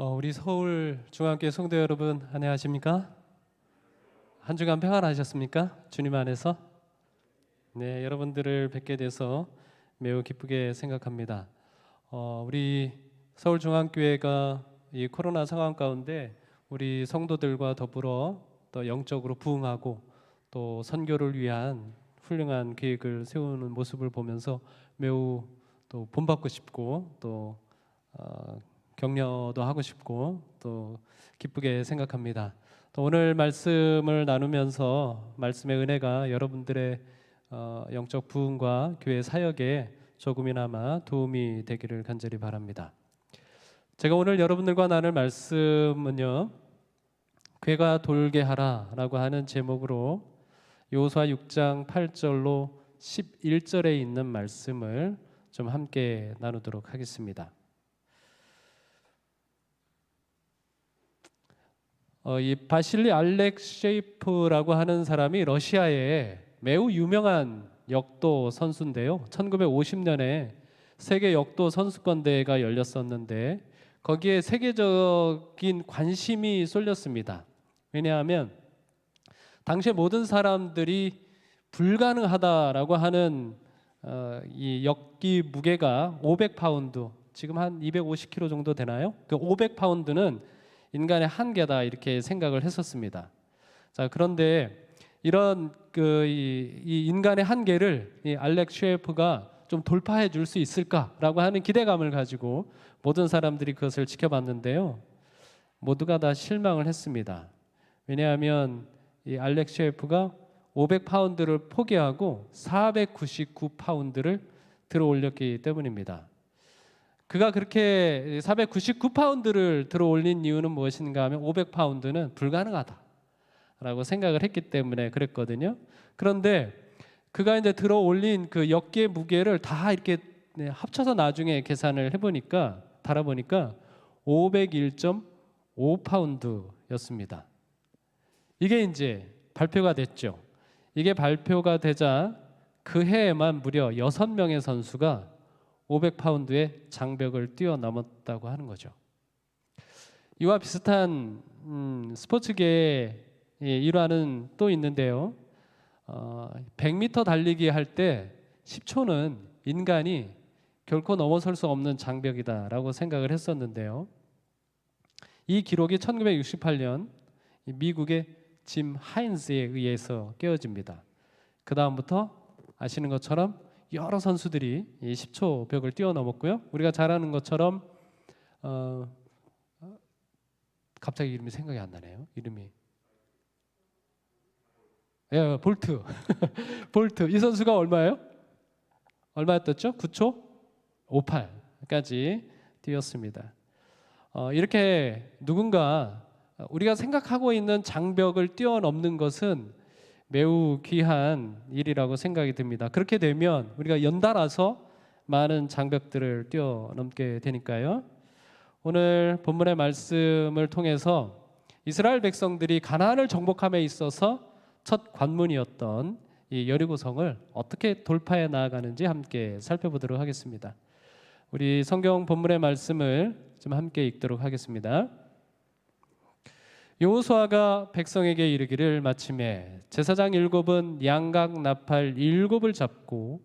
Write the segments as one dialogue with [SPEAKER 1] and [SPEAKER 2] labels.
[SPEAKER 1] 우리 서울 중앙교회 성도 여러분 안녕하십니까? 한 주간 평안하셨습니까? 주님 안에서? 네, 여러분들을 뵙게 돼서 매우 기쁘게 생각합니다. 우리 서울 중앙교회가 이 코로나 상황 가운데 우리 성도들과 더불어 또 영적으로 부흥하고 또 선교를 위한 훌륭한 계획을 세우는 모습을 보면서 매우 또 본받고 싶고 또 격려도 하고 싶고 또 기쁘게 생각합니다. 또 오늘 말씀을 나누면서 말씀의 은혜가 여러분들의 영적 부흥과 교회 사역에 조금이나마 도움이 되기를 간절히 바랍니다. 제가 오늘 여러분들과 나눌 말씀은요, 괴가 돌게 하라라고 하는 제목으로 여호수아 6장 8절로 11절에 있는 말씀을 좀 함께 나누도록 하겠습니다. 이 바실리 알렉셰이프라고 하는 사람이 러시아의 매우 유명한 역도 선수인데요. 1950년에 세계 역도 선수권 대회가 열렸었는데 거기에 세계적인 관심이 쏠렸습니다. 왜냐하면 당시에 모든 사람들이 불가능하다라고 하는 이 역기 무게가 500파운드, 지금 한 250kg 정도 되나요? 그 500파운드는 인간의 한계다 이렇게 생각을 했었습니다. 자, 그런데 이런 이 인간의 한계를 이 알렉 셰프가 좀 돌파해 줄 수 있을까라고 하는 기대감을 가지고 모든 사람들이 그것을 지켜봤는데요, 모두가 다 실망을 했습니다. 왜냐하면 이 알렉 셰프가 500파운드를 포기하고 499파운드를 들어 올렸기 때문입니다. 그가 그렇게 499파운드를 들어 올린 이유는 무엇인가 하면 500파운드는 불가능하다라고 생각을 했기 때문에 그랬거든요. 그런데 그가 이제 들어 올린 그 역계 무게를 다 이렇게 합쳐서 나중에 계산을 해보니까 달아보니까 501.5파운드였습니다. 이게 이제 발표가 됐죠. 이게 발표가 되자 그 해에만 무려 6명의 선수가 500파운드의 장벽을 뛰어넘었다고 하는 거죠. 이와 비슷한 스포츠계의 일화는 또 있는데요. 100m 달리기 할 때 10초는 인간이 결코 넘어설 수 없는 장벽이다라고 생각을 했었는데요. 이 기록이 1968년 미국의 짐 하인즈에 의해서 깨어집니다. 그 다음부터 아시는 것처럼 여러 선수들이 이 10초 벽을 뛰어넘었고요. 우리가 잘 아는 것처럼 갑자기 이름이 생각이 안 나네요. 이름이 볼트. 볼트. 이 선수가 얼마예요? 얼마 뛰었죠? 9초 58까지 뛰었습니다. 이렇게 누군가 우리가 생각하고 있는 장벽을 뛰어넘는 것은 매우 귀한 일이라고 생각이 듭니다. 그렇게 되면 우리가 연달아서 많은 장벽들을 뛰어넘게 되니까요. 오늘 본문의 말씀을 통해서 이스라엘 백성들이 가나안을 정복함에 있어서 첫 관문이었던 이 여리고성을 어떻게 돌파해 나아가는지 함께 살펴보도록 하겠습니다. 우리 성경 본문의 말씀을 좀 함께 읽도록 하겠습니다. 여호수아가 백성에게 이르기를 마침에 제사장 7은 양각 나팔 7을 잡고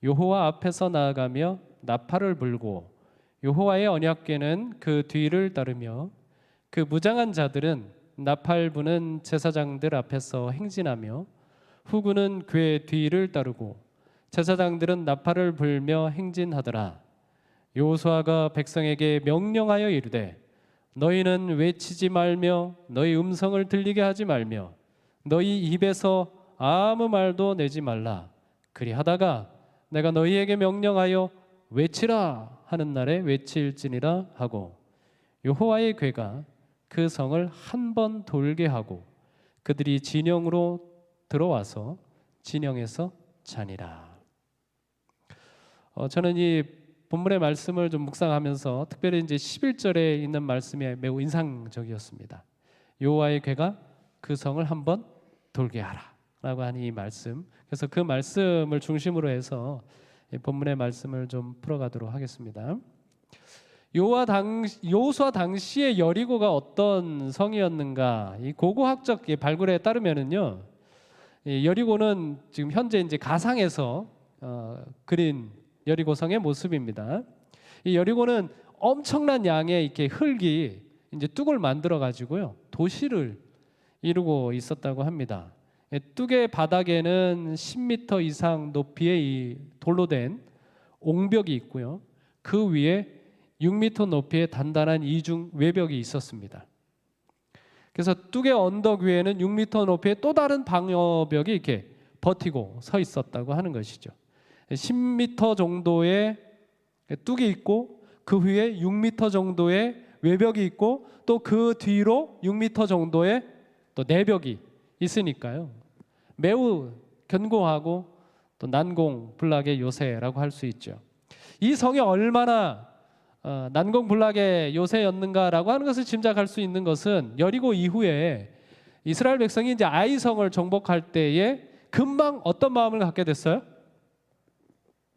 [SPEAKER 1] 여호와 앞에서 나아가며 나팔을 불고 여호와의 언약궤는 그 뒤를 따르며 그 무장한 자들은 나팔 부는 제사장들 앞에서 행진하며 후군은 궤 뒤를 따르고 제사장들은 나팔을 불며 행진하더라. 여호수아가 백성에게 명령하여 이르되 너희는 외치지 말며 너희 음성을 들리게 하지 말며 너희 입에서 아무 말도 내지 말라. 그리하다가 내가 너희에게 명령하여 외치라 하는 날에 외칠지니라 하고 여호와의 궤가 그 성을 한 번 돌게 하고 그들이 진영으로 들어와서 진영에서 자니라. 저는 이 본문의 말씀을 좀 묵상하면서 특별히 이제 11절에 있는 말씀이 매우 인상적이었습니다. 여호와의 궤가 그 성을 한번 돌게 하라라고 하는 이 말씀. 그래서 그 말씀을 중심으로 해서 본문의 말씀을 좀 풀어가도록 하겠습니다. 여호수아 당시의 여리고가 어떤 성이었는가? 이 고고학적 발굴에 따르면은요, 이 여리고는 지금 현재 이제 가상에서 그린 여리고성의 모습입니다. 이 여리고는 엄청난 양의 이렇게 흙이 이제 뚝을 만들어 가지고요 도시를 이루고 있었다고 합니다. 뚝의 바닥에는 10m 이상 높이의 이 돌로 된 옹벽이 있고요. 그 위에 6m 높이의 단단한 이중 외벽이 있었습니다. 그래서 뚝의 언덕 위에는 6m 높이의 또 다른 방어벽이 이렇게 버티고 서 있었다고 하는 것이죠. 10m 정도의 뚝이 있고 그 위에 6m 정도의 외벽이 있고 또 그 뒤로 6m 정도의 또 내벽이 있으니까요. 매우 견고하고 또 난공불락의 요새라고 할 수 있죠. 이 성이 얼마나 난공불락의 요새였는가라고 하는 것을 짐작할 수 있는 것은 여리고 이후에 이스라엘 백성이 이제 아이성을 정복할 때에 금방 어떤 마음을 갖게 됐어요?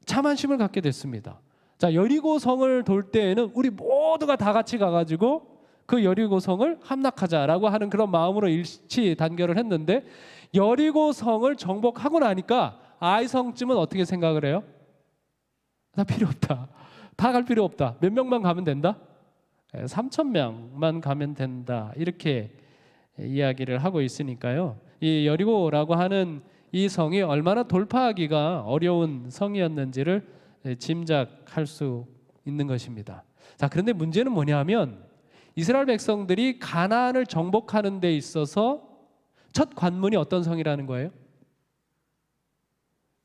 [SPEAKER 1] 자만심을 갖게 됐습니다. 자, 여리고 성을 돌 때에는 우리 모두가 다 같이 가가지고 그 여리고 성을 함락하자라고 하는 그런 마음으로 일치 단결을 했는데 여리고 성을 정복하고 나니까 아이성쯤은 어떻게 생각을 해요? 나 필요 없다. 다 갈 필요 없다. 몇 명만 가면 된다? 3,000명만 가면 된다. 이렇게 이야기를 하고 있으니까요. 이 여리고라고 하는 이 성이 얼마나 돌파하기가 어려운 성이었는지를 짐작할 수 있는 것입니다. 자, 그런데 문제는 뭐냐면 이스라엘 백성들이 가나안을 정복하는 데 있어서 첫 관문이 어떤 성이라는 거예요?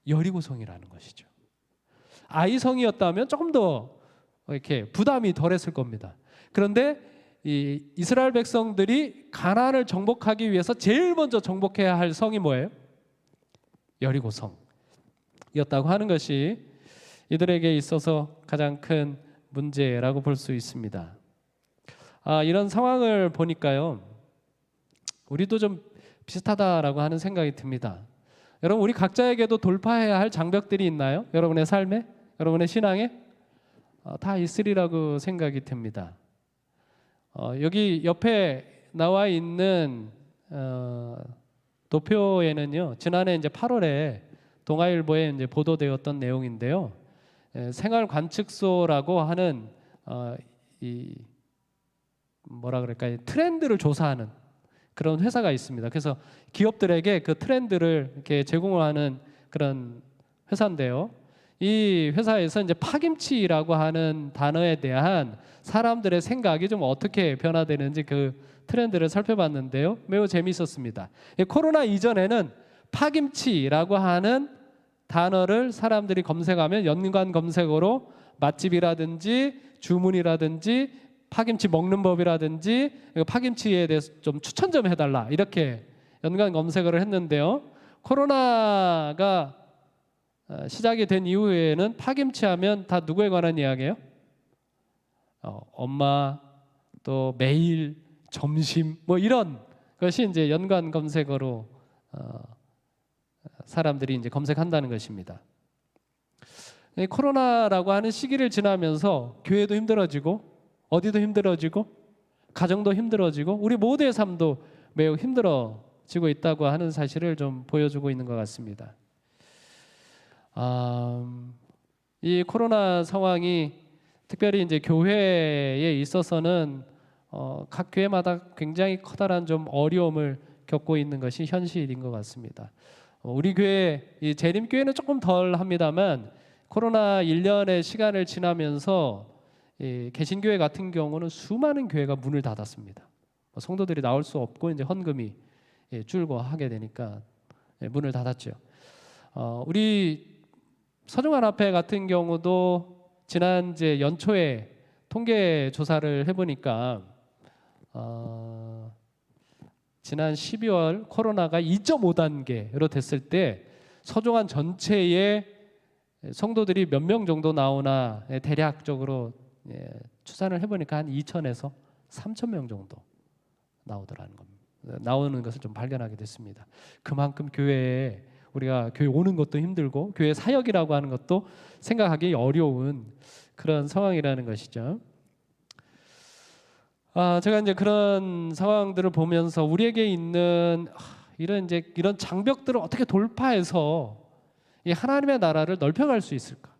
[SPEAKER 1] 여리고 성이라는 것이죠. 아이성이었다면 조금 더 이렇게 부담이 덜했을 겁니다. 그런데 이 이스라엘 백성들이 가나안을 정복하기 위해서 제일 먼저 정복해야 할 성이 뭐예요? 여리고 성이었다고 하는 것이 이들에게 있어서 가장 큰 문제라고 볼 수 있습니다. 이런 상황을 보니까요, 우리도 좀 비슷하다라고 하는 생각이 듭니다. 여러분, 우리 각자에게도 돌파해야 할 장벽들이 있나요? 여러분의 삶에, 여러분의 신앙에 다 있으리라고 생각이 듭니다. 여기 옆에 나와 있는 도표에는요, 지난해 이제 8월에 동아일보에 이제 보도되었던 내용인데요, 생활 관측소라고 하는 이 뭐라 그럴까요? 트렌드를 조사하는 그런 회사가 있습니다. 그래서 기업들에게 그 트렌드를 이렇게 제공하는 그런 회사인데요. 이 회사에서 이제 파김치라고 하는 단어에 대한 사람들의 생각이 좀 어떻게 변화되는지 그 트렌드를 살펴봤는데요. 매우 재미있었습니다. 코로나 이전에는 파김치라고 하는 단어를 사람들이 검색하면 연관 검색어로 맛집이라든지 주문이라든지 파김치 먹는 법이라든지 파김치에 대해서 좀 추천 좀 해달라 이렇게 연관 검색어를 했는데요. 코로나가 시작이 된 이후에는 파김치 하면 다 누구에 관한 이야기예요? 엄마, 또 매일, 점심 뭐 이런 것이 이제 연관 검색어로 사람들이 이제 검색한다는 것입니다. 코로나라고 하는 시기를 지나면서 교회도 힘들어지고 어디도 힘들어지고 가정도 힘들어지고 우리 모두의 삶도 매우 힘들어지고 있다고 하는 사실을 좀 보여주고 있는 것 같습니다. 이 코로나 상황이 특별히 이제 교회에 있어서는 각 교회마다 굉장히 커다란 좀 어려움을 겪고 있는 것이 현실인 것 같습니다. 우리 교회, 이 재림교회는 조금 덜 합니다만 코로나 1년의 시간을 지나면서 개신교회 같은 경우는 수많은 교회가 문을 닫았습니다. 성도들이 나올 수 없고 이제 헌금이 줄고 하게 되니까 문을 닫았죠. 우리 서중한합회 같은 경우도 지난 이제 연초에 통계 조사를 해보니까 지난 12월 코로나가 2.5단계로 됐을 때 서중한 전체의 성도들이 몇 명 정도 나오나 대략적으로 추산을 해보니까 한 2,000에서 3,000명 정도 나오는 것을 좀 발견하게 됐습니다. 그만큼 교회에 우리가 교회 오는 것도 힘들고 교회 사역이라고 하는 것도 생각하기 어려운 그런 상황이라는 것이죠. 제가 이제 그런 상황들을 보면서 우리에게 있는 이런 장벽들을 어떻게 돌파해서 이 하나님의 나라를 넓혀갈 수 있을까?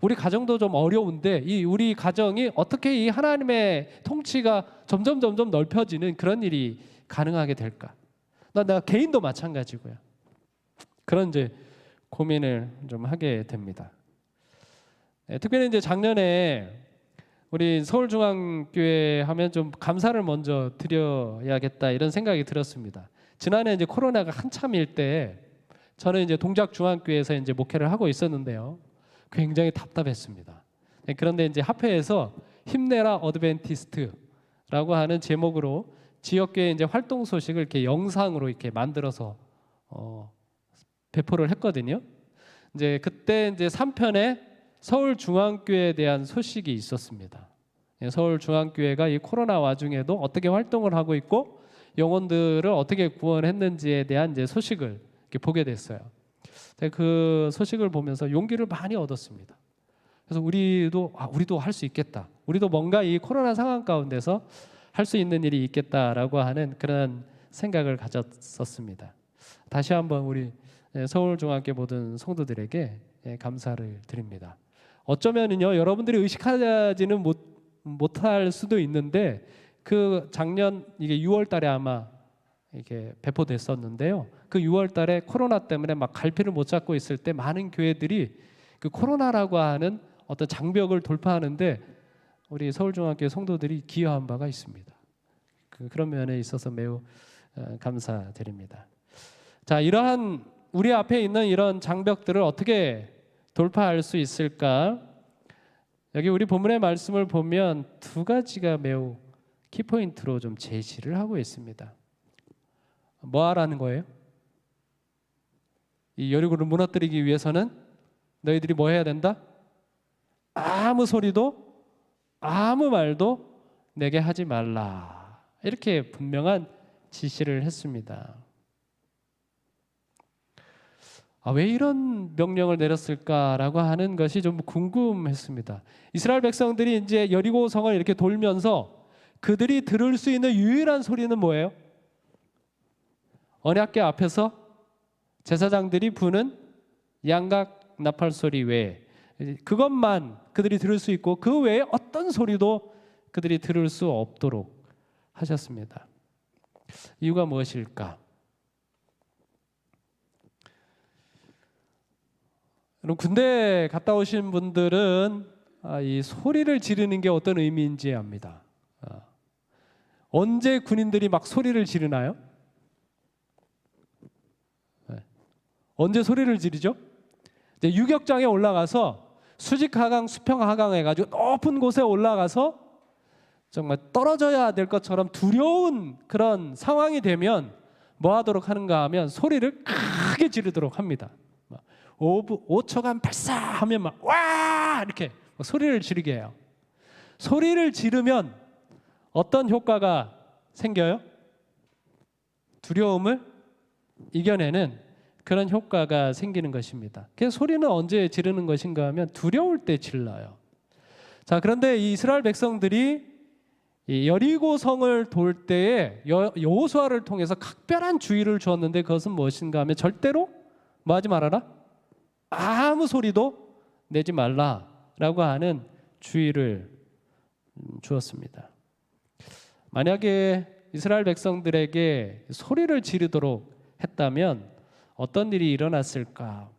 [SPEAKER 1] 우리 가정도 좀 어려운데 이 우리 가정이 어떻게 이 하나님의 통치가 점점 넓혀지는 그런 일이 가능하게 될까? 나 개인도 마찬가지고요. 그런 이제 고민을 좀 하게 됩니다. 특별히 이제 작년에 우리 서울중앙교회 하면 좀 감사를 먼저 드려야겠다 이런 생각이 들었습니다. 지난해 이제 코로나가 한참일 때 저는 이제 동작중앙교회에서 이제 목회를 하고 있었는데요. 굉장히 답답했습니다. 그런데 이제 합회에서 힘내라 어드벤티스트라고 하는 제목으로 지역교회 이제 활동 소식을 이렇게 영상으로 이렇게 만들어서 배포를 했거든요. 이제 그때 이제 3편에 서울중앙교회에 대한 소식이 있었습니다. 서울중앙교회가 이 코로나 와중에도 어떻게 활동을 하고 있고 영혼들을 어떻게 구원했는지에 대한 이제 소식을 이렇게 보게 됐어요. 그 소식을 보면서 용기를 많이 얻었습니다. 그래서 우리도 할 수 있겠다. 우리도 뭔가 이 코로나 상황 가운데서 할 수 있는 일이 있겠다라고 하는 그런 생각을 가졌었습니다. 다시 한번 우리 서울중앙교회 모든 성도들에게 감사를 드립니다. 어쩌면은요 여러분들이 의식하지는 못할 수도 있는데 그 작년 이게 6월달에 아마 이렇게 배포됐었는데요. 그 6월달에 코로나 때문에 막 갈피를 못 잡고 있을 때 많은 교회들이 그 코로나라고 하는 어떤 장벽을 돌파하는데 우리 서울중앙교회 성도들이 기여한 바가 있습니다. 그런 면에 있어서 매우 감사드립니다. 자, 이러한 우리 앞에 있는 이런 장벽들을 어떻게 돌파할 수 있을까? 여기 우리 본문의 말씀을 보면 두 가지가 매우 키포인트로 좀 제시를 하고 있습니다. 뭐 하라는 거예요? 이 여리고를 무너뜨리기 위해서는 너희들이 뭐 해야 된다? 아무 소리도 아무 말도 내게 하지 말라. 이렇게 분명한 지시를 했습니다. 왜 이런 명령을 내렸을까라고 하는 것이 좀 궁금했습니다. 이스라엘 백성들이 이제 여리고 성을 이렇게 돌면서 그들이 들을 수 있는 유일한 소리는 뭐예요? 언약궤 앞에서 제사장들이 부는 양각 나팔 소리 외에 그것만 그들이 들을 수 있고 그 외에 어떤 소리도 그들이 들을 수 없도록 하셨습니다. 이유가 무엇일까? 여러분 군대 갔다 오신 분들은 이 소리를 지르는 게 어떤 의미인지 압니다. 언제 군인들이 막 소리를 지르나요? 언제 소리를 지르죠? 이제 유격장에 올라가서 수직 하강, 수평 하강 해가지고 높은 곳에 올라가서 정말 떨어져야 될 것처럼 두려운 그런 상황이 되면 뭐 하도록 하는가 하면 소리를 크게 지르도록 합니다. 5초간 발사하면 막 와 이렇게 소리를 지르게 해요. 소리를 지르면 어떤 효과가 생겨요? 두려움을 이겨내는 그런 효과가 생기는 것입니다. 그래서 소리는 언제 지르는 것인가 하면 두려울 때 질러요. 자, 그런데 이 이스라엘 백성들이 이 여리고 성을 돌 때에 여호수아를 통해서 각별한 주의를 주었는데 그것은 무엇인가 하면 절대로 뭐 하지 말아라? 아무 소리도 내지 말라라고 하는 주의를 주었습니다. 만약에 이스라엘 백성들에게 소리를 지르도록 했다면 어떤 일이 일어났을까?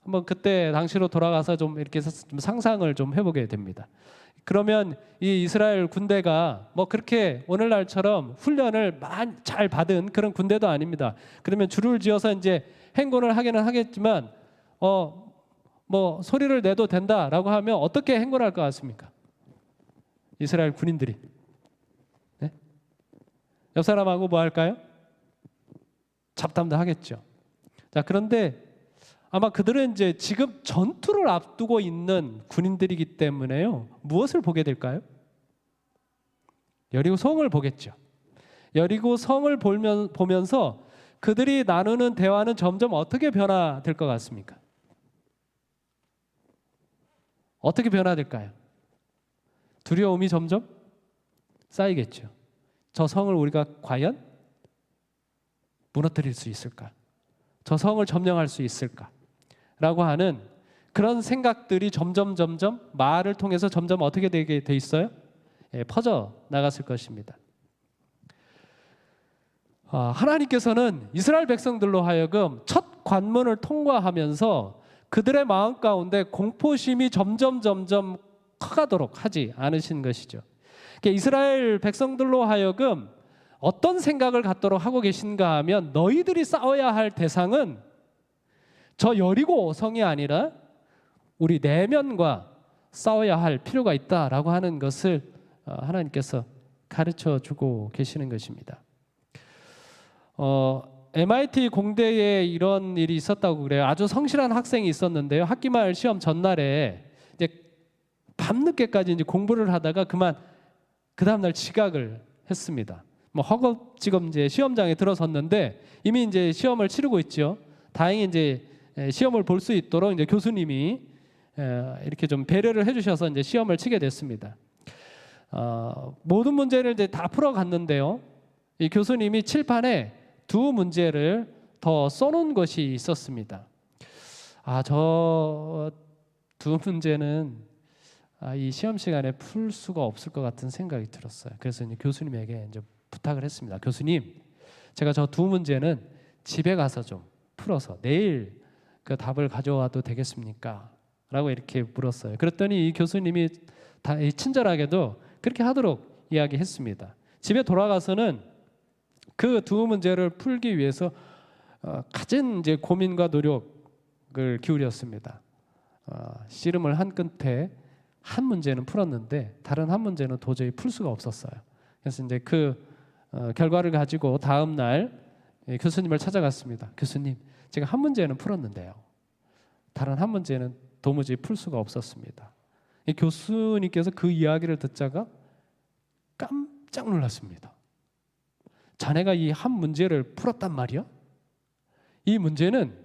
[SPEAKER 1] 한번 그때 당시로 돌아가서 좀 이렇게 좀 상상을 좀 해보게 됩니다. 그러면 이 이스라엘 군대가 뭐 그렇게 오늘날처럼 훈련을 많이 잘 받은 그런 군대도 아닙니다. 그러면 줄을 지어서 이제 행군을 하기는 하겠지만 뭐 소리를 내도 된다라고 하면 어떻게 행군할 것 같습니까? 이스라엘 군인들이 네? 옆 사람하고 뭐 할까요? 잡담도 하겠죠. 자, 그런데 아마 그들은 이제 지금 전투를 앞두고 있는 군인들이기 때문에요. 무엇을 보게 될까요? 여리고 성을 보겠죠. 여리고 성을 보면서 그들이 나누는 대화는 점점 어떻게 변화될 것 같습니까? 어떻게 변화될까요? 두려움이 점점 쌓이겠죠. 저 성을 우리가 과연 무너뜨릴 수 있을까? 저 성을 점령할 수 있을까? 라고 하는 그런 생각들이 점점 말을 통해서 점점 어떻게 되게 돼 있어요? 퍼져 나갔을 것입니다. 하나님께서는 이스라엘 백성들로 하여금 첫 관문을 통과하면서 그들의 마음 가운데 공포심이 점점 커가도록 하지 않으신 것이죠. 이스라엘 백성들로 하여금 어떤 생각을 갖도록 하고 계신가 하면 너희들이 싸워야 할 대상은 저 여리고 성이 아니라 우리 내면과 싸워야 할 필요가 있다라고 하는 것을 하나님께서 가르쳐 주고 계시는 것입니다. MIT 공대에 이런 일이 있었다고 그래요. 아주 성실한 학생이 있었는데요. 학기말 시험 전날에 이제 밤늦게까지 이제 공부를 하다가 그 다음 날 지각을 했습니다. 허겁지겁 이제 시험장에 들어섰는데 이미 이제 시험을 치르고 있죠. 다행히 이제 시험을 볼 수 있도록 이제 교수님이 이렇게 좀 배려를 해주셔서 이제 시험을 치게 됐습니다. 모든 문제를 이제 다 풀어갔는데요. 이 교수님이 칠판에 두 문제를 더 써놓은 것이 있었습니다. 저 두 문제는 이 시험 시간에 풀 수가 없을 것 같은 생각이 들었어요. 그래서 이제 교수님에게 이제 부탁을 했습니다. 교수님, 제가 저 두 문제는 집에 가서 좀 풀어서 내일 그 답을 가져와도 되겠습니까? 라고 이렇게 물었어요. 그랬더니 이 교수님이 친절하게도 그렇게 하도록 이야기했습니다. 집에 돌아가서는 그 두 문제를 풀기 위해서 가진 이제 고민과 노력을 기울였습니다. 씨름을 한 끝에 한 문제는 풀었는데 다른 한 문제는 도저히 풀 수가 없었어요. 그래서 이제 그 결과를 가지고 다음 날 교수님을 찾아갔습니다. 교수님, 제가 한 문제는 풀었는데요. 다른 한 문제는 도무지 풀 수가 없었습니다. 교수님께서 그 이야기를 듣자가 깜짝 놀랐습니다. 자네가 이 한 문제를 풀었단 말이야? 이 문제는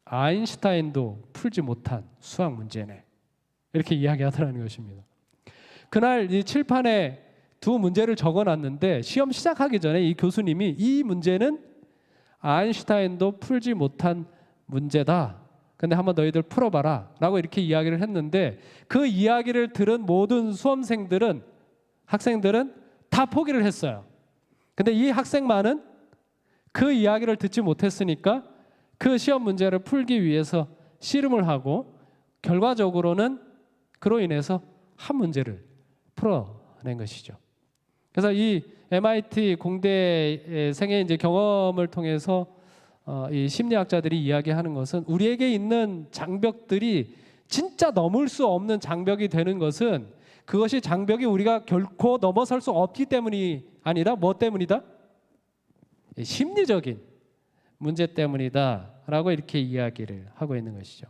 [SPEAKER 1] 아인슈타인도 풀지 못한 수학 문제네. 이렇게 이야기하더라는 것입니다. 그날 이 칠판에 두 문제를 적어놨는데 시험 시작하기 전에 이 교수님이 이 문제는 아인슈타인도 풀지 못한 문제다. 근데 한번 너희들 풀어봐라 라고 이렇게 이야기를 했는데 그 이야기를 들은 모든 학생들은 다 포기를 했어요. 근데 이 학생만은 그 이야기를 듣지 못했으니까 그 시험 문제를 풀기 위해서 씨름을 하고 결과적으로는 그로 인해서 한 문제를 풀어낸 것이죠. 그래서 이 MIT 공대생의 이제 경험을 통해서 이 심리학자들이 이야기하는 것은 우리에게 있는 장벽들이 진짜 넘을 수 없는 장벽이 되는 것은 그것이 장벽이 우리가 결코 넘어설 수 없기 때문이 아니라 뭐 때문이다? 심리적인 문제 때문이다라고 이렇게 이야기를 하고 있는 것이죠.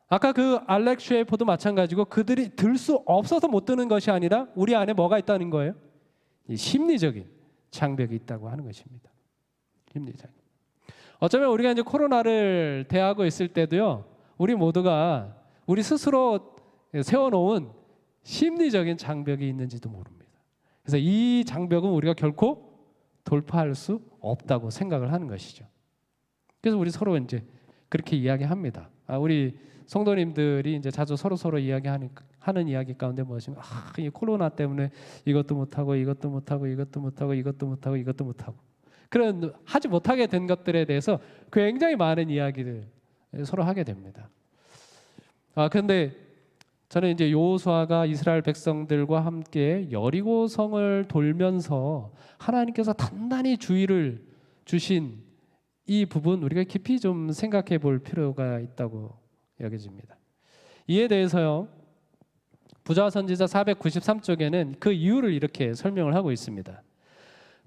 [SPEAKER 1] 아까 그 알렉 쉐이퍼도 마찬가지고 그들이 들 수 없어서 못 드는 것이 아니라 우리 안에 뭐가 있다는 거예요? 이 심리적인 장벽이 있다고 하는 것입니다. 심리적. 어쩌면 우리가 이제 코로나를 대하고 있을 때도요, 우리 모두가 우리 스스로 세워놓은 심리적인 장벽이 있는지도 모릅니다. 그래서 이 장벽은 우리가 결코 돌파할 수 없다고 생각을 하는 것이죠. 그래서 우리 서로 이제 그렇게 이야기합니다. 우리 성도님들이 이제 자주 서로 이야기하는 이야기 가운데 무엇이면 이 코로나 때문에 이것도 못하고 이것도 못하고 이것도 못하고 이것도 못하고 이것도 못하고 그런 하지 못하게 된 것들에 대해서 굉장히 많은 이야기를 서로 하게 됩니다. 그런데 저는 이제 여호수아가 이스라엘 백성들과 함께 여리고 성을 돌면서 하나님께서 단단히 주의를 주신 이 부분 우리가 깊이 좀 생각해 볼 필요가 있다고 여겨집니다. 이에 대해서요, 부자 선지자 493쪽에는 그 이유를 이렇게 설명을 하고 있습니다.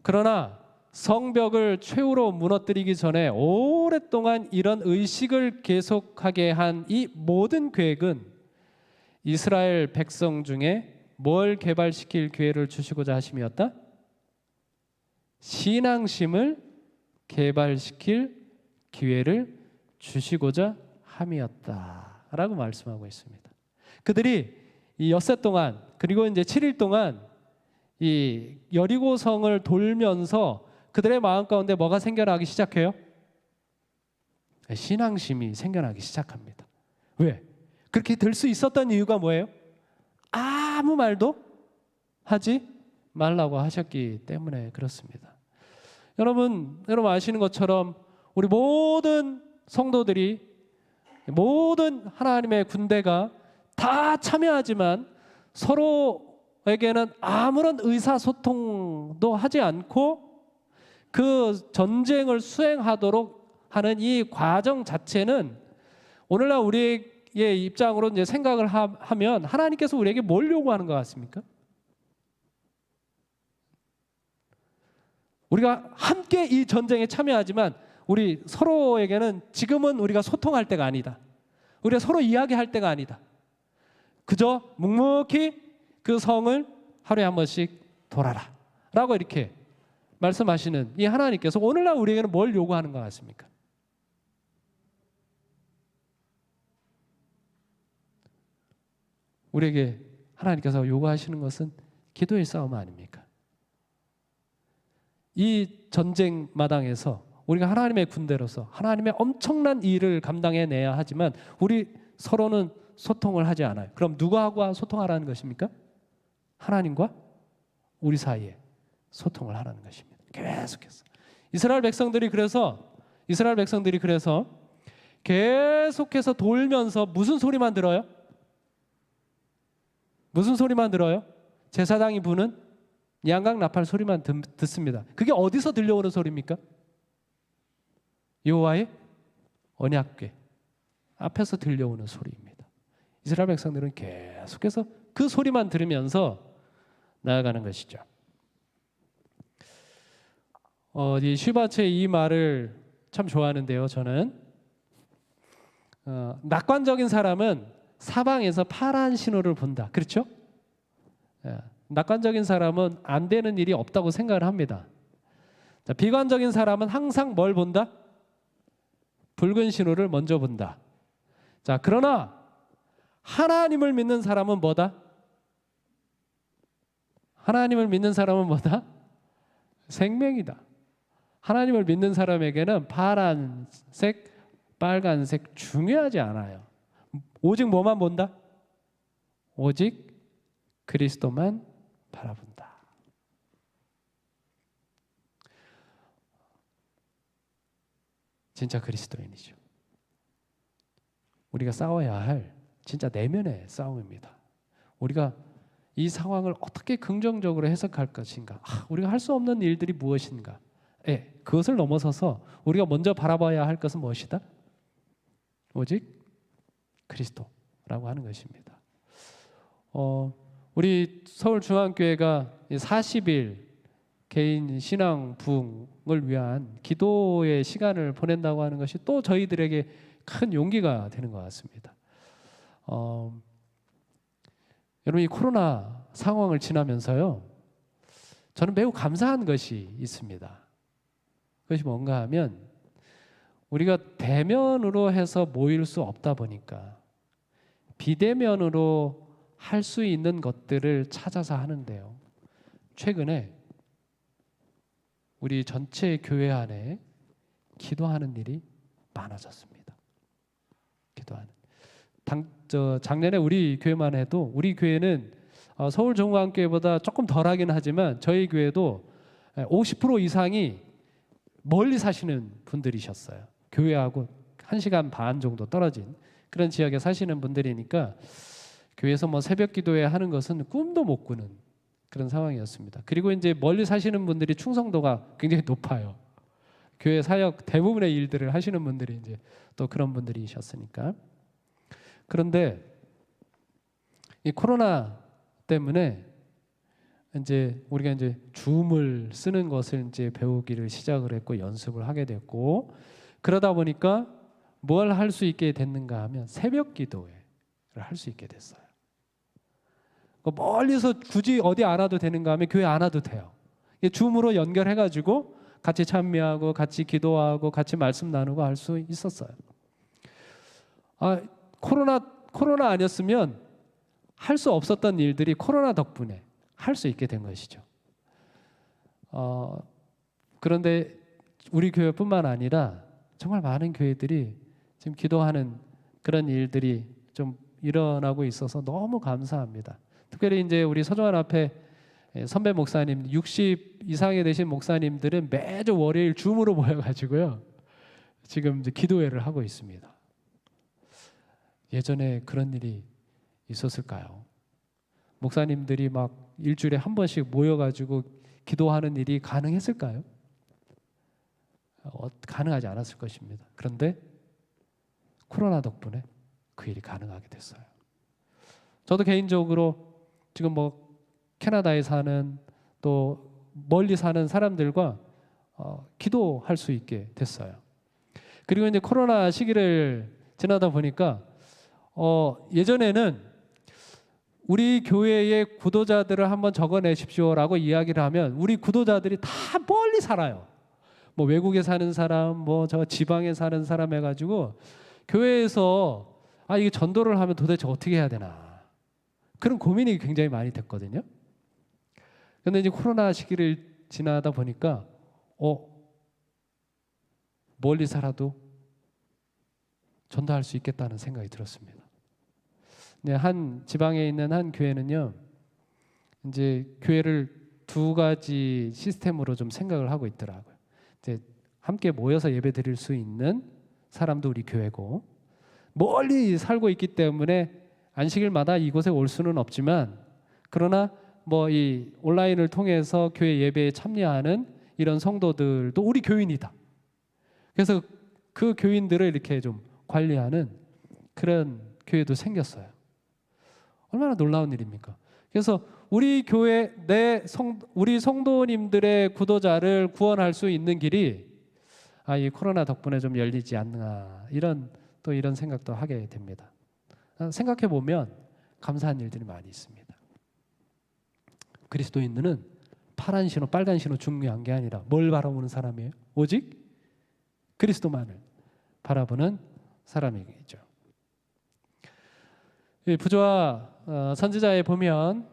[SPEAKER 1] 그러나 성벽을 최후로 무너뜨리기 전에 오랫동안 이런 의식을 계속하게 한 이 모든 계획은 이스라엘 백성 중에 뭘 개발시킬 기회를 주시고자 하심이었다? 신앙심을 개발시킬 기회를 주시고자 함이었다라고 말씀하고 있습니다. 그들이 이 엿새 동안 그리고 이제 7일 동안 이 여리고성을 돌면서 그들의 마음 가운데 뭐가 생겨나기 시작해요? 신앙심이 생겨나기 시작합니다. 왜? 그렇게 될 수 있었던 이유가 뭐예요? 아무 말도 하지 말라고 하셨기 때문에 그렇습니다. 여러분 아시는 것처럼 우리 모든 성도들이, 모든 하나님의 군대가 다 참여하지만 서로에게는 아무런 의사소통도 하지 않고 그 전쟁을 수행하도록 하는 이 과정 자체는 오늘날 우리의 입장으로 이제 생각을 하면 하나님께서 우리에게 뭘 요구하는 것 같습니까? 우리가 함께 이 전쟁에 참여하지만 우리 서로에게는 지금은 우리가 소통할 때가 아니다. 우리가 서로 이야기할 때가 아니다. 그저 묵묵히 그 성을 하루에 한 번씩 돌아라 라고 이렇게 말씀하시는 이 하나님께서 오늘날 우리에게는 뭘 요구하는 것 같습니까? 우리에게 하나님께서 요구하시는 것은 기도의 싸움 아닙니까? 이 전쟁 마당에서 우리가 하나님의 군대로서 하나님의 엄청난 일을 감당해내야 하지만 우리 서로는 소통을 하지 않아요. 그럼 누구하고 소통하라는 것입니까? 하나님과 우리 사이에 소통을 하라는 것입니다. 계속해서 이스라엘 백성들이 그래서 계속해서 돌면서 무슨 소리만 들어요? 무슨 소리만 들어요? 제사장이 부는 양각 나팔 소리만 듣습니다. 그게 어디서 들려오는 소리입니까? 여호와의 언약궤 앞에서 들려오는 소리입니다. 이스라엘 백성들은 계속해서 그 소리만 들으면서 나아가는 것이죠. 이 슈바츠의 이 말을 참 좋아하는데요. 저는 낙관적인 사람은 사방에서 파란 신호를 본다. 그렇죠? 낙관적인 사람은 안 되는 일이 없다고 생각을 합니다. 자, 비관적인 사람은 항상 뭘 본다? 붉은 신호를 먼저 본다. 자, 그러나 하나님을 믿는 사람은 뭐다? 하나님을 믿는 사람은 뭐다? 생명이다. 하나님을 믿는 사람에게는 파란색, 빨간색 중요하지 않아요. 오직 뭐만 본다? 오직 그리스도만 바라본다. 진짜 그리스도인이죠. 우리가 싸워야 할 진짜 내면의 싸움입니다. 우리가 이 상황을 어떻게 긍정적으로 해석할 것인가? 우리가 할 수 없는 일들이 무엇인가? 그것을 넘어서서 우리가 먼저 바라봐야 할 것은 무엇이다? 오직 그리스도라고 하는 것입니다. 우리 서울중앙교회가 40일 개인 신앙 부흥을 위한 기도의 시간을 보낸다고 하는 것이 또 저희들에게 큰 용기가 되는 것 같습니다. 여러분, 이 코로나 상황을 지나면서요, 저는 매우 감사한 것이 있습니다. 그것이 뭔가 하면 우리가 대면으로 해서 모일 수 없다 보니까 비대면으로 할 수 있는 것들을 찾아서 하는데요. 최근에 우리 전체 교회 안에 기도하는 일이 많아졌습니다. 기도하는. 작년에 우리 교회만 해도 우리 교회는 서울종강교회보다 조금 덜하긴 하지만 저희 교회도 50% 이상이 멀리 사시는 분들이셨어요. 교회하고 1시간 반 정도 떨어진 그런 지역에 사시는 분들이니까 교회에서 뭐 새벽 기도회 하는 것은 꿈도 못 꾸는 그런 상황이었습니다. 그리고 이제 멀리 사시는 분들이 충성도가 굉장히 높아요. 교회 사역 대부분의 일들을 하시는 분들이 이제 또 그런 분들이셨으니까. 그런데 이 코로나 때문에 이제 우리가 이제 줌을 쓰는 것을 이제 배우기를 시작을 했고 연습을 하게 됐고, 그러다 보니까 뭘 할 수 있게 됐는가 하면 새벽 기도회를 할 수 있게 됐어요. 멀리서 굳이 어디 안 와도 되는가 하면 교회 안 와도 돼요. 줌으로 연결해가지고 같이 참여하고 같이 기도하고 같이 말씀 나누고 할 수 있었어요. 코로나 아니었으면 할 수 없었던 일들이 코로나 덕분에 할 수 있게 된 것이죠. 그런데 우리 교회뿐만 아니라 정말 많은 교회들이 지금 기도하는 그런 일들이 좀 일어나고 있어서 너무 감사합니다. 특별히 이제 우리 서정환 앞에 선배 목사님 60 이상이 되신 목사님들은 매주 월요일 줌으로 모여가지고요 지금 이제 기도회를 하고 있습니다. 예전에 그런 일이 있었을까요? 목사님들이 막 일주일에 한 번씩 모여가지고 기도하는 일이 가능했을까요? 가능하지 않았을 것입니다. 그런데 코로나 덕분에 그 일이 가능하게 됐어요. 저도 개인적으로 지금 뭐 캐나다에 사는 또 멀리 사는 사람들과 기도할 수 있게 됐어요. 그리고 이제 코로나 시기를 지나다 보니까 예전에는 우리 교회의 구도자들을 한번 적어내십시오라고 이야기를 하면 우리 구도자들이 다 멀리 살아요. 뭐 외국에 사는 사람, 뭐 저 지방에 사는 사람 해가지고 교회에서 이게 전도를 하면 도대체 어떻게 해야 되나 그런 고민이 굉장히 많이 됐거든요. 그런데 이제 코로나 시기를 지나다 보니까 멀리 살아도 전도할 수 있겠다는 생각이 들었습니다. 네, 한 지방에 있는 한 교회는요, 이제 교회를 두 가지 시스템으로 좀 생각을 하고 있더라고요. 이제 함께 모여서 예배 드릴 수 있는 사람도 우리 교회고, 멀리 살고 있기 때문에 안식일마다 이곳에 올 수는 없지만, 그러나 뭐 이 온라인을 통해서 교회 예배에 참여하는 이런 성도들도 우리 교인이다. 그래서 그 교인들을 이렇게 좀 관리하는 그런 교회도 생겼어요. 얼마나 놀라운 일입니까? 그래서 우리 교회 우리 성도님들의 구도자를 구원할 수 있는 길이 이 코로나 덕분에 좀 열리지 않나 이런 생각도 하게 됩니다. 생각해 보면 감사한 일들이 많이 있습니다. 그리스도인들은 파란 신호, 빨간 신호 중요한 게 아니라 뭘 바라보는 사람이에요? 오직 그리스도만을 바라보는 사람이겠죠. 부조와 선지자에 보면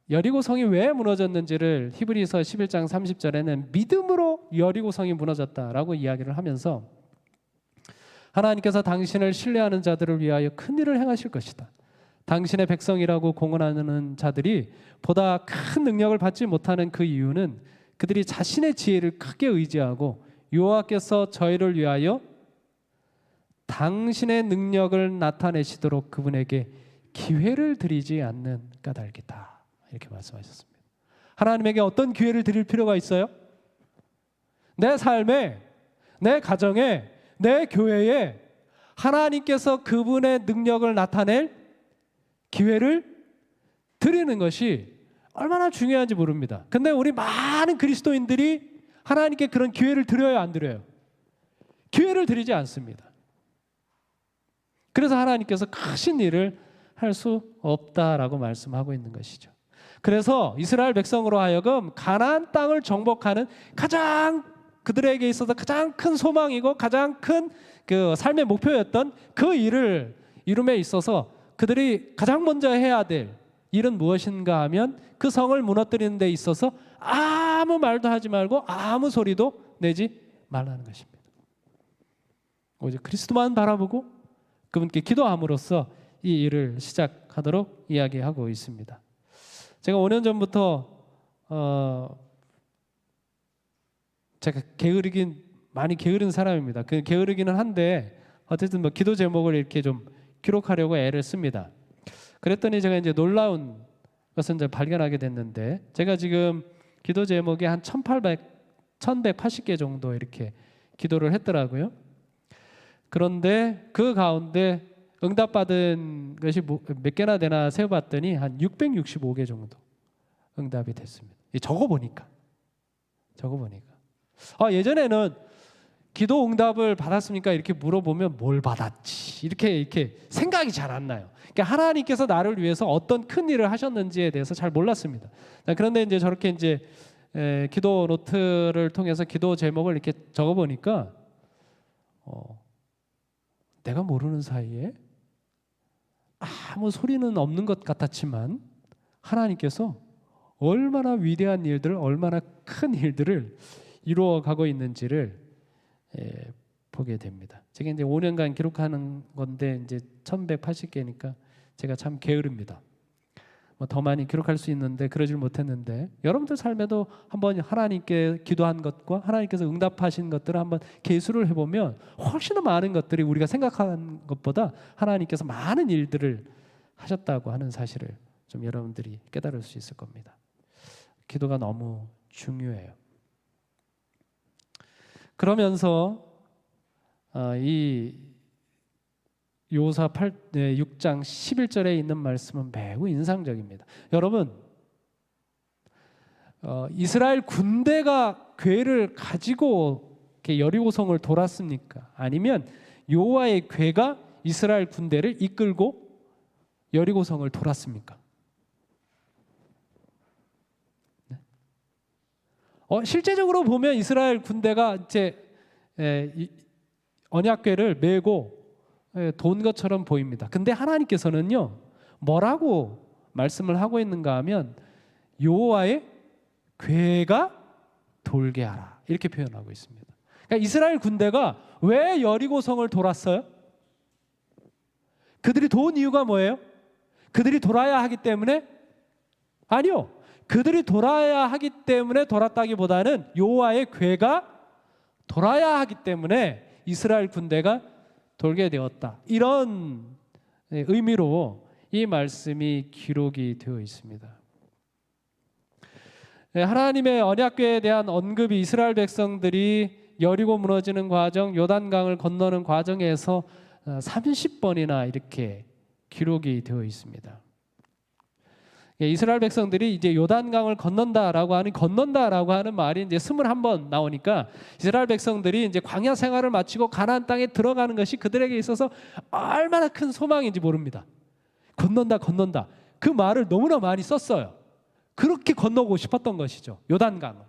[SPEAKER 1] 여리고 성이 왜 무너졌는지를 히브리서 11장 30절에는 믿음으로 여리고 성이 무너졌다라고 이야기를 하면서 하나님께서 당신을 신뢰하는 자들을 위하여 큰 일을 행하실 것이다. 당신의 백성이라고 공언하는 자들이 보다 큰 능력을 받지 못하는 그 이유는 그들이 자신의 지혜를 크게 의지하고 여호와께서 저희를 위하여 당신의 능력을 나타내시도록 그분에게 기회를 드리지 않는 까닭이다. 이렇게 말씀하셨습니다. 하나님에게 어떤 기회를 드릴 필요가 있어요? 내 삶에, 내 가정에, 내 교회에 하나님께서 그분의 능력을 나타낼 기회를 드리는 것이 얼마나 중요한지 모릅니다. 근데 우리 많은 그리스도인들이 하나님께 그런 기회를 드려요, 안 드려요? 기회를 드리지 않습니다. 그래서 하나님께서 크신 일을 할 수 없다라고 말씀하고 있는 것이죠. 그래서 이스라엘 백성으로 하여금 가나안 땅을 정복하는 가장 그들에게 있어서 가장 큰 소망이고 가장 큰 그 삶의 목표였던 그 일을 이룸에 있어서 그들이 가장 먼저 해야 될 일은 무엇인가 하면 그 성을 무너뜨리는 데 있어서 아무 말도 하지 말고 아무 소리도 내지 말라는 것입니다. 오직 그리스도만 바라보고 그분께 기도함으로써 이 일을 시작하도록 이야기하고 있습니다. 제가 5년 전부터 제가 많이 게으른 사람입니다. 그 게으르기는 한데 어쨌든 뭐 기도 제목을 이렇게 좀 기록하려고 애를 씁니다. 그랬더니 제가 이제 놀라운 것을 이제 발견하게 됐는데 제가 지금 기도 제목이 한 1180개 정도 이렇게 기도를 했더라고요. 그런데 그 가운데 응답받은 것이 몇 개나 되나 세어봤더니 한 665개 정도 응답이 됐습니다. 적어보니까 예전에는 기도 응답을 받았습니까? 이렇게 물어보면 뭘 받았지 이렇게 생각이 잘 안 나요. 그러니까 하나님께서 나를 위해서 어떤 큰 일을 하셨는지에 대해서 잘 몰랐습니다. 그런데 이제 저렇게 이제 기도 노트를 통해서 기도 제목을 이렇게 적어보니까 내가 모르는 사이에 아무 소리는 없는 것 같았지만 하나님께서 얼마나 위대한 일들을, 얼마나 큰 일들을 이루어가고 있는지를 보게 됩니다. 제가 이제 5년간 기록하는 건데 이제 1180개니까 제가 참 게으릅니다. 더 많이 기록할 수 있는데 그러질 못했는데, 여러분들 삶에도 한번 하나님께 기도한 것과 하나님께서 응답하신 것들을 한번 계수를 해보면 훨씬 더 많은 것들이 우리가 생각한 것보다 하나님께서 많은 일들을 하셨다고 하는 사실을 좀 여러분들이 깨달을 수 있을 겁니다. 기도가 너무 중요해요. 그러면서 이 요사 6장 11절에 있는 말씀은 매우 인상적입니다. 여러분, 이스라엘 군대가 궤를 가지고 이렇게 여리고성을 돌았습니까? 아니면 여호와의 궤가 이스라엘 군대를 이끌고 여리고성을 돌았습니까? 네. 실제적으로 보면 이스라엘 군대가 이제 언약궤를 메고 돈 것처럼 보입니다. 근데 하나님께서는요, 뭐라고 말씀을 하고 있는가 하면 여호와의 궤가 돌게 하라, 이렇게 표현하고 있습니다. 그러니까 이스라엘 군대가 왜 여리고성을 돌았어요? 그들이 도운 이유가 뭐예요? 그들이 돌아야 하기 때문에? 아니요. 그들이 돌아야 하기 때문에 돌았다기보다는 여호와의 궤가 돌아야 하기 때문에 이스라엘 군대가 돌게 되었다, 이런 의미로 이 말씀이 기록이 되어 있습니다. 하나님의 언약궤에 대한 언급이 이스라엘 백성들이 여리고 무너지는 과정, 요단강을 건너는 과정에서 30번이나 이렇게 기록이 되어 있습니다. 이스라엘 백성들이 이제 요단강을 건넌다라고 하는 말이 이제 21번 나오니까 이스라엘 백성들이 이제 광야 생활을 마치고 가나안 땅에 들어가는 것이 그들에게 있어서 얼마나 큰 소망인지 모릅니다. 건넌다. 그 말을 너무나 많이 썼어요. 그렇게 건너고 싶었던 것이죠, 요단강을.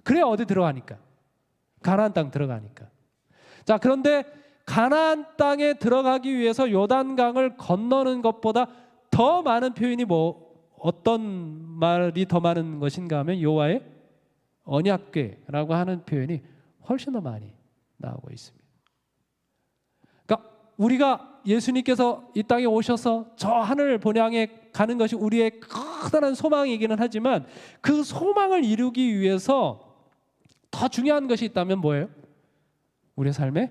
[SPEAKER 1] 그래야 어디 들어가니까? 가나안 땅 들어가니까. 자, 그런데 가나안 땅에 들어가기 위해서 요단강을 건너는 것보다 더 많은 표현이 어떤 말이 더 많은 것인가 하면 여호와의 언약궤라고 하는 표현이 훨씬 더 많이 나오고 있습니다. 그러니까 우리가 예수님께서 이 땅에 오셔서 저 하늘 본향에 가는 것이 우리의 커다란 소망이기는 하지만 그 소망을 이루기 위해서 더 중요한 것이 있다면 뭐예요? 우리의 삶에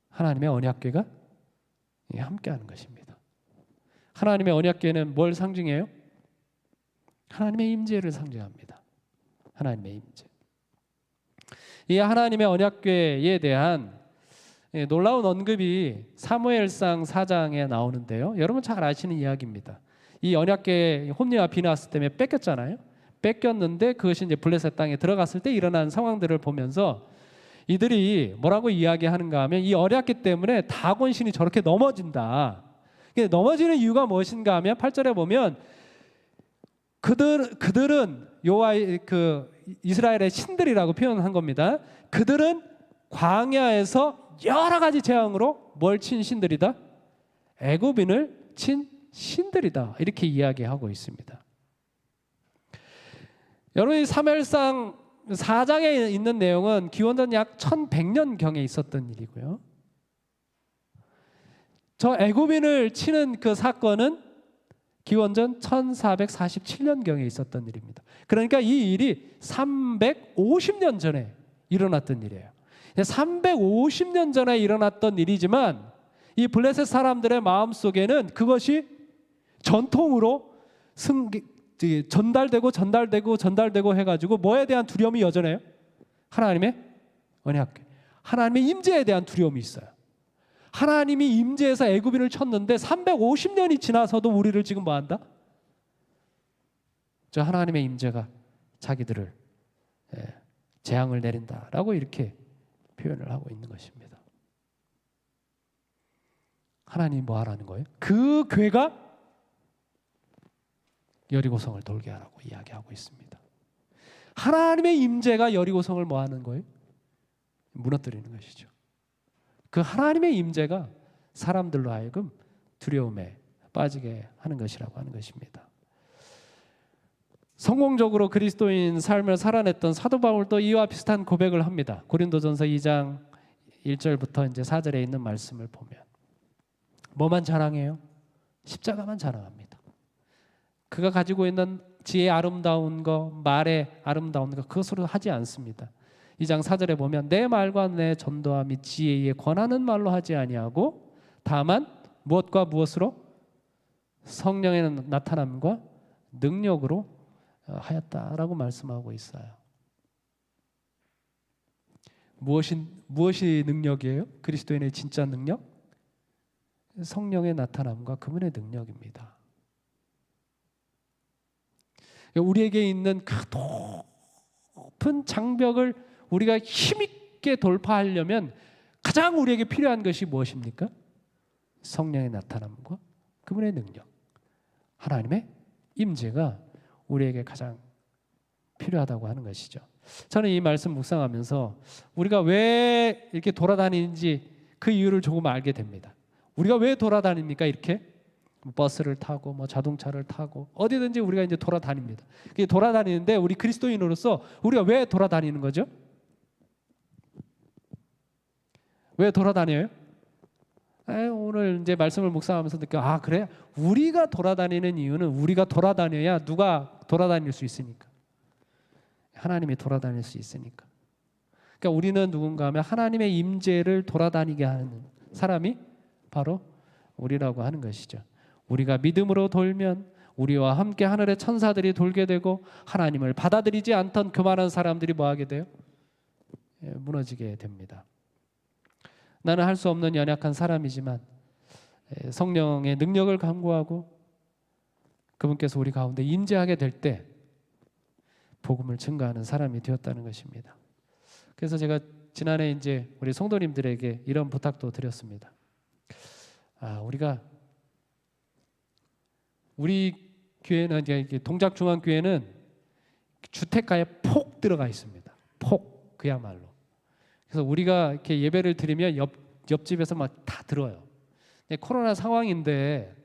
[SPEAKER 1] 하나님의 언약궤가 함께하는 것입니다. 하나님의 언약궤는 뭘 상징해요? 하나님의 임재를 상징합니다. 하나님의 임재. 이 하나님의 언약궤에 대한 놀라운 언급이 사무엘상 4장에 나오는데요, 여러분 잘 아시는 이야기입니다. 이 언약궤 홈리와 비나스 때문에 뺏겼잖아요. 뺏겼는데 그것이 이제 블레셋 땅에 들어갔을 때 일어난 상황들을 보면서 이들이 뭐라고 이야기하는가 하면 이 언약궤 때문에 다곤신이 저렇게 넘어진다. 넘어지는 이유가 무엇인가 하면 8절에 보면 그들은 여호와의 이스라엘의 신들이라고 표현한 겁니다. 그들은 광야에서 여러 가지 재앙으로 뭘 친 신들이다? 애굽인을 친 신들이다, 이렇게 이야기하고 있습니다. 여러분, 이 사무엘상 4장에 있는 내용은 기원전 약 1100년경에 있었던 일이고요, 저 애굽인을 치는 그 사건은 기원전 1447년경에 있었던 일입니다. 그러니까 이 일이 350년 전에 일어났던 일이에요. 350년 전에 일어났던 일이지만 이 블레셋 사람들의 마음속에는 그것이 전통으로 전달되고 해가지고 뭐에 대한 두려움이 여전해요? 하나님의 언약궤, 하나님의 임재에 대한 두려움이 있어요. 하나님이 임재해서 애굽인을 쳤는데 350년이 지나서도 우리를 지금 뭐한다? 저 하나님의 임재가 자기들을 재앙을 내린다라고 이렇게 표현을 하고 있는 것입니다. 하나님이 뭐 하라는 거예요? 그 궤가 여리고성을 돌게 하라고 이야기하고 있습니다. 하나님의 임재가 여리고성을 뭐 하는 거예요? 무너뜨리는 것이죠. 그 하나님의 임재가 사람들로 하여금 두려움에 빠지게 하는 것이라고 하는 것입니다. 성공적으로 그리스도인 삶을 살아냈던 사도 바울도 이와 비슷한 고백을 합니다. 고린도전서 2장 1절부터 이제 4절에 있는 말씀을 보면 뭐만 자랑해요? 십자가만 자랑합니다. 그가 가지고 있는 지혜의 아름다운 것, 말의 아름다운 것, 그것으로 하지 않습니다. 2장 4절에 보면 내 말과 내 전도와 및 지혜에 권하는 말로 하지 아니하고 다만 무엇과 무엇으로? 성령의 나타남과 능력으로 하였다라고 말씀하고 있어요. 무엇이 능력이에요? 그리스도인의 진짜 능력? 성령의 나타남과 그분의 능력입니다. 우리에게 있는 그 높은 장벽을 우리가 힘있게 돌파하려면 가장 우리에게 필요한 것이 무엇입니까? 성령의 나타남과 그분의 능력, 하나님의 임재가 우리에게 가장 필요하다고 하는 것이죠. 저는 이 말씀 묵상하면서 우리가 왜 이렇게 돌아다니는지 그 이유를 조금 알게 됩니다. 우리가 왜 돌아다닙니까? 이렇게 버스를 타고 뭐 자동차를 타고 어디든지 우리가 이제 돌아다닙니다. 돌아다니는데 우리 그리스도인으로서 우리가 왜 돌아다니는 거죠? 왜 돌아다녀요? 오늘 이제 말씀을 묵상하면서 느껴, 그래? 우리가 돌아다니는 이유는 우리가 돌아다녀야 누가 돌아다닐 수 있으니까. 하나님이 돌아다닐 수 있으니까. 그러니까 우리는 누군가 하면 하나님의 임재를 돌아다니게 하는 사람이 바로 우리라고 하는 것이죠. 우리가 믿음으로 돌면 우리와 함께 하늘의 천사들이 돌게 되고 하나님을 받아들이지 않던 교만한 사람들이 뭐하게 돼요? 무너지게 됩니다. 나는 할 수 없는 연약한 사람이지만 성령의 능력을 간구하고 그분께서 우리 가운데 임재하게 될 때 복음을 증거하는 사람이 되었다는 것입니다. 그래서 제가 지난해 이제 우리 성도님들에게 이런 부탁도 드렸습니다. 우리 교회는 이제 동작중앙교회는 주택가에 폭 들어가 있습니다. 폭 그야말로. 그래서 우리가 이렇게 예배를 드리면 옆집에서 막 다 들어요. 코로나 상황인데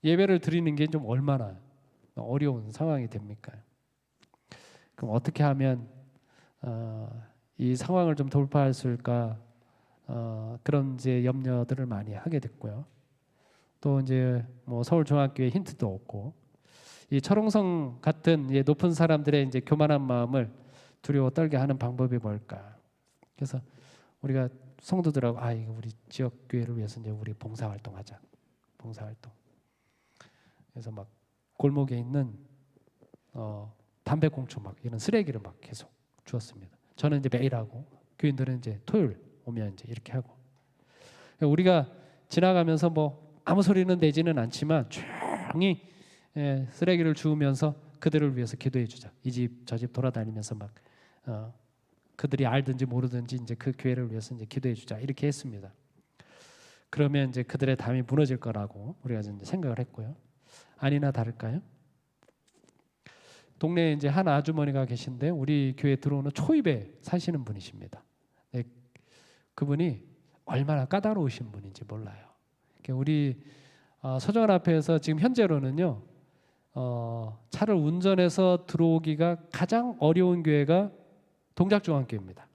[SPEAKER 1] 예배를 드리는 게 좀 얼마나 어려운 상황이 됩니까? 그럼 어떻게 하면 이 상황을 좀 돌파할 수 있을까? 그런 이제 염려들을 많이 하게 됐고요. 또 이제 뭐 서울중앙교회 힌트도 없고 이 철옹성 같은 높은 사람들의 이제 교만한 마음을 두려워 떨게 하는 방법이 뭘까? 그래서 우리가 성도들하고 이거 우리 지역 교회를 위해서 이제 우리 봉사활동하자. 봉사활동. 그래서 막 골목에 있는 담배꽁초 막 이런 쓰레기를 막 계속 주었습니다. 저는 이제 매일 하고 교인들은 이제 토요일 오면 이제 이렇게 하고 우리가 지나가면서 뭐 아무 소리는 내지는 않지만 조용히 쓰레기를 주우면서 그들을 위해서 기도해 주자. 이 집 저 집 돌아다니면서 막 그들이 알든지 모르든지 이제 그 교회를 위해서 이제 기도해 주자 이렇게 했습니다. 그러면 이제 그들의 담이 무너질 거라고 우리가 이제 생각을 했고요. 아니나 다를까요? 동네에 이제 한 아주머니가 계신데 우리 교회 들어오는 초입에 사시는 분이십니다. 그분이 얼마나 까다로우신 분인지 몰라요. 우리 서정원 앞에서 지금 현재로는요 차를 운전해서 들어오기가 가장 어려운 교회가 동작중앙교회입니다.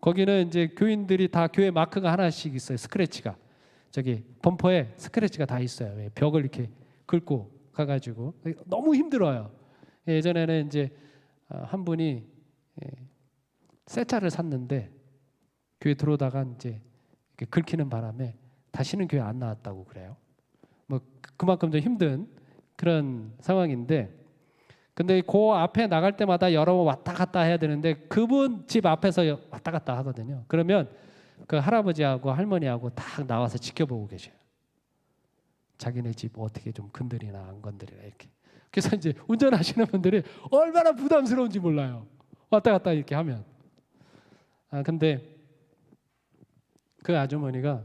[SPEAKER 1] 거기는 이제 교인들이 다 교회 마크가 하나씩 있어요. 스크래치가 저기 범퍼에 스크래치가 다 있어요. 벽을 이렇게 긁고 가가지고 너무 힘들어요. 예전에는 이제 한 분이 새 차를 샀는데 교회 들어오다가 이제 이렇게 긁히는 바람에 다시는 교회 안 나왔다고 그래요. 뭐 그만큼 좀 힘든 그런 상황인데, 근데 그 앞에 나갈 때마다 여러 번 왔다 갔다 해야 되는데 그분 집 앞에서 왔다 갔다 하거든요. 그러면 그 할아버지하고 할머니하고 딱 나와서 지켜보고 계셔요. 자기네 집 어떻게 좀 건드리나 안 건드리나 이렇게. 그래서 이제 운전하시는 분들이 얼마나 부담스러운지 몰라요. 왔다 갔다 이렇게 하면. 근데 그 아주머니가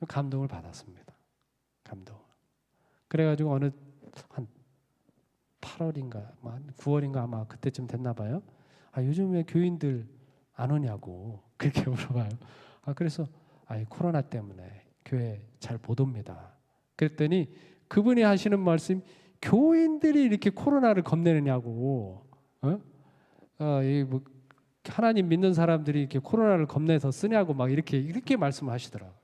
[SPEAKER 1] 감동을 받았습니다. 감동. 그래가지고 어느 한 8월인가, 한 9월인가 아마 그때쯤 됐나 봐요. 요즘에 교인들 안 오냐고 그렇게 물어봐요. 그래서 코로나 때문에 교회 잘 못 옵니다. 그랬더니 그분이 하시는 말씀, 교인들이 이렇게 코로나를 겁내느냐고. 뭐 하나님 믿는 사람들이 이렇게 코로나를 겁내서 쓰냐고 막 이렇게 말씀하시더라고요.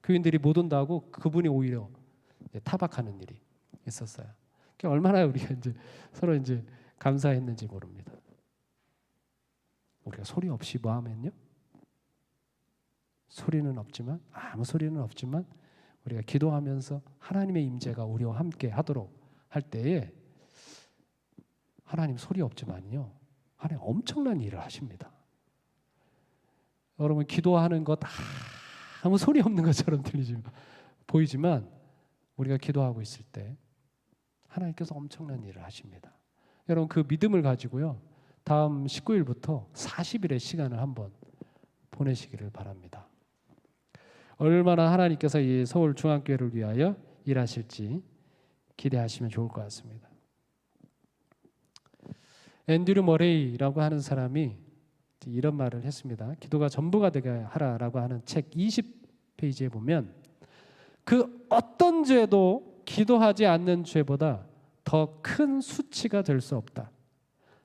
[SPEAKER 1] 교인들이 못 온다고 그분이 오히려 타박하는 일이 있었어요. 얼마나 우리가 이제 서로 이제 감사했는지 모릅니다. 우리가 소리 없이 뭐 하면요? 소리는 없지만, 아무 소리는 없지만 우리가 기도하면서 하나님의 임재가 우리와 함께 하도록 할 때에 하나님 소리 없지만요, 하나님 엄청난 일을 하십니다. 여러분 기도하는 것 아무 소리 없는 것처럼 보이지만 우리가 기도하고 있을 때 하나님께서 엄청난 일을 하십니다. 여러분 그 믿음을 가지고요, 다음 19일부터 40일의 시간을 한번 보내시기를 바랍니다. 얼마나 하나님께서 이 서울중앙교회를 위하여 일하실지 기대하시면 좋을 것 같습니다. 앤드류 머레이라고 하는 사람이 이런 말을 했습니다. 기도가 전부가 되게 하라라고 하는 책 20페이지에 보면 그 어떤 죄도 기도하지 않는 죄보다 더 큰 수치가 될 수 없다.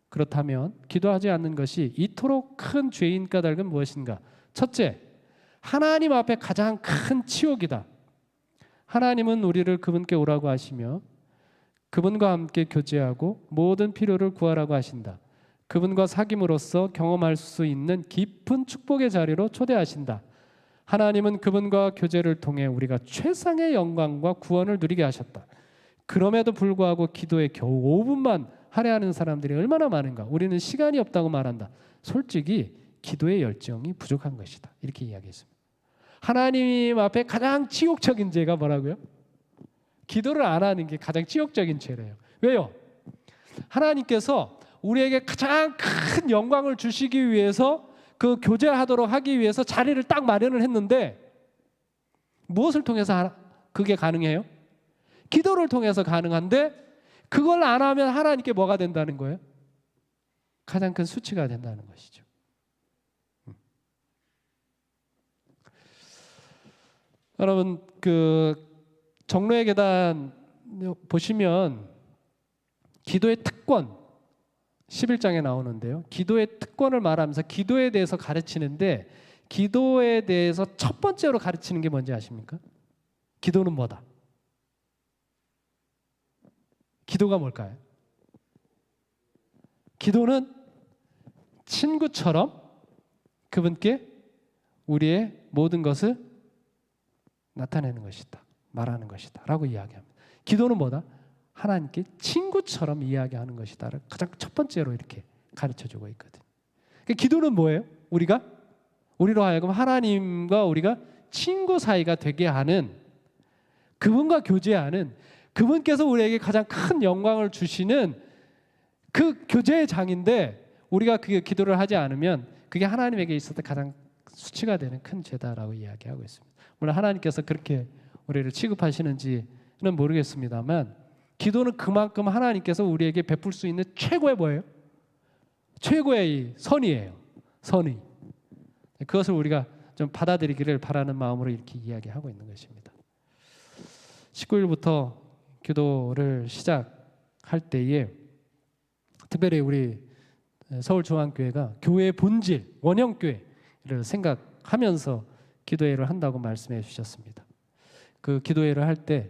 [SPEAKER 1] 그렇다면 기도하지 않는 것이 이토록 큰 죄인 까닭은 무엇인가? 첫째, 하나님 앞에 가장 큰 치욕이다. 하나님은 우리를 그분께 오라고 하시며 그분과 함께 교제하고 모든 필요를 구하라고 하신다. 그분과 사귐으로써 경험할 수 있는 깊은 축복의 자리로 초대하신다. 하나님은 그분과 교제를 통해 우리가 최상의 영광과 구원을 누리게 하셨다. 그럼에도 불구하고 기도에 겨우 5분만 할애하는 사람들이 얼마나 많은가. 우리는 시간이 없다고 말한다. 솔직히 기도의 열정이 부족한 것이다. 이렇게 이야기했습니다. 하나님 앞에 가장 치욕적인 죄가 뭐라고요? 기도를 안 하는 게 가장 치욕적인 죄래요. 왜요? 하나님께서 우리에게 가장 큰 영광을 주시기 위해서 그 교제하도록 하기 위해서 자리를 딱 마련을 했는데 무엇을 통해서 그게 가능해요? 기도를 통해서 가능한데 그걸 안 하면 하나님께 뭐가 된다는 거예요? 가장 큰 수치가 된다는 것이죠. 여러분 그 정로의 계단 보시면 기도의 특권 11장에 나오는데요. 기도의 특권을 말하면서 기도에 대해서 가르치는데 기도에 대해서 첫 번째로 가르치는 게 뭔지 아십니까? 기도는 뭐다? 기도가 뭘까요? 기도는 친구처럼 그분께 우리의 모든 것을 나타내는 것이다. 말하는 것이다. 라고 이야기합니다. 기도는 뭐다? 하나님께 친구처럼 이야기하는 것이다. 가장 첫 번째로 이렇게 가르쳐주고 있거든요. 그러니까 기도는 뭐예요? 우리로 하여금 하나님과 우리가 친구 사이가 되게 하는, 그분과 교제하는, 그분께서 우리에게 가장 큰 영광을 주시는 그 교제의 장인데 우리가 그 기도를 하지 않으면 그게 하나님에게 있어서 가장 수치가 되는 큰 죄다라고 이야기하고 있습니다. 물론 하나님께서 그렇게 우리를 취급하시는지는 모르겠습니다만 기도는 그만큼 하나님께서 우리에게 베풀 수 있는 최고의 뭐예요? 최고의 선이에요. 선의. 그것을 우리가 좀 받아들이기를 바라는 마음으로 이렇게 이야기하고 있는 것입니다. 19일부터 기도를 시작할 때에 특별히 우리 서울중앙교회가 교회의 본질, 원형교회를 생각하면서 기도회를 한다고 말씀해 주셨습니다. 그 기도회를 할 때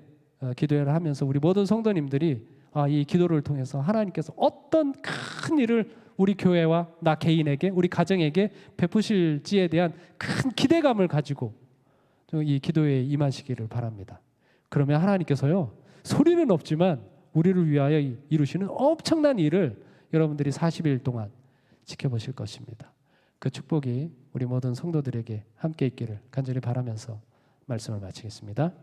[SPEAKER 1] 기도회를 하면서 우리 모든 성도님들이 이 기도를 통해서 하나님께서 어떤 큰 일을 우리 교회와 나 개인에게, 우리 가정에게 베푸실지에 대한 큰 기대감을 가지고 이 기도회에 임하시기를 바랍니다. 그러면 하나님께서요, 소리는 없지만 우리를 위하여 이루시는 엄청난 일을 여러분들이 40일 동안 지켜보실 것입니다. 그 축복이 우리 모든 성도들에게 함께 있기를 간절히 바라면서 말씀을 마치겠습니다.